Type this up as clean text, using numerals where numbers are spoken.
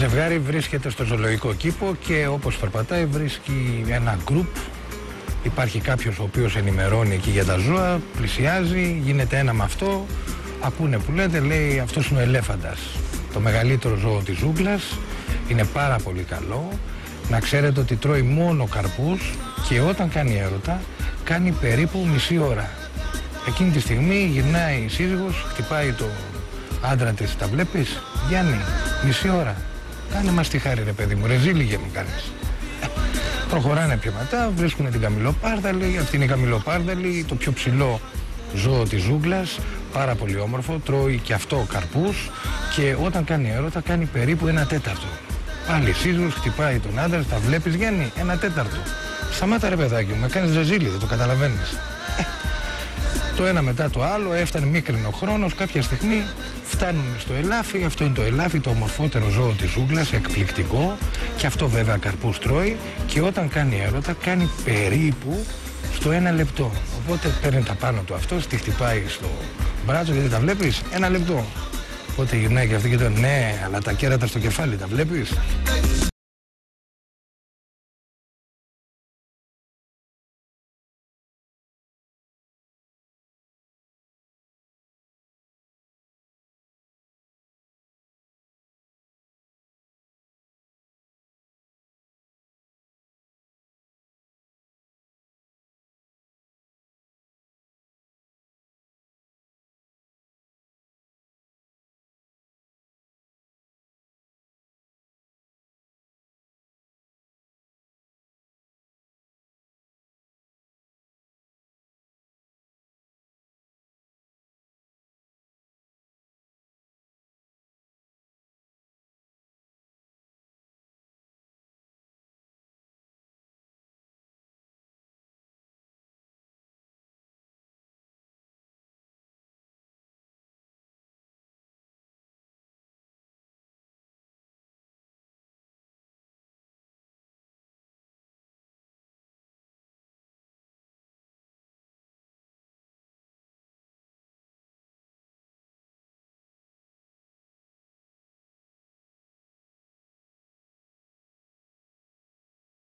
ζευγάρι βρίσκεται στο ζωολογικό κήπο και όπως περπατάει βρίσκει ένα γκρουπ. Υπάρχει κάποιος ο οποίος ενημερώνει εκεί για τα ζώα, πλησιάζει, γίνεται ένα με αυτό, ακούνε που λέτε, λέει αυτός είναι ο ελέφαντας, το μεγαλύτερο ζώο της ζούγκλας, είναι πάρα πολύ καλό, να ξέρετε ότι τρώει μόνο καρπούς και όταν κάνει έρωτα κάνει περίπου μισή ώρα. Εκείνη τη στιγμή γυρνάει η σύζυγος, χτυπάει το άντρα της, τα βλέπεις Γιάννη, μισή ώρα, κάνε μας τη χάρη ρε παιδί μου, ρεζίλιγε μου κάνεις. Προχωράνε πιο μετά, βρίσκουν την καμιλοπάρδαλη, αυτή είναι η καμιλοπάρδαλη, το πιο ψηλό ζώο της ζούγκλας, πάρα πολύ όμορφο, τρώει και αυτό καρπούς και όταν κάνει έρωτα κάνει περίπου 1/4. Πάλι σύζυγος χτυπάει τον άντρα, τα βλέπεις Γιάννη, 1/4. Σταμάτα ρε παιδάκι μου, με κάνεις ρεζίλι, δεν το καταλαβαίνεις. Το ένα μετά το άλλο, έφτανε μίκρινο ο χρόνος, κάποια στιγμή φτάνουν στο ελάφι, αυτό είναι το ελάφι, το ομορφότερο ζώο της ζούγκλας, εκπληκτικό και αυτό βέβαια καρπούς τρώει και όταν κάνει έρωτα κάνει περίπου στο 1 λεπτό. Οπότε παίρνει τα πάνω του αυτός, τη χτυπάει στο μπράτσο γιατί τα βλέπεις, 1 λεπτό. Οπότε γυρνάει και αυτή και το ναι, αλλά τα κέρατα στο κεφάλι τα βλέπεις.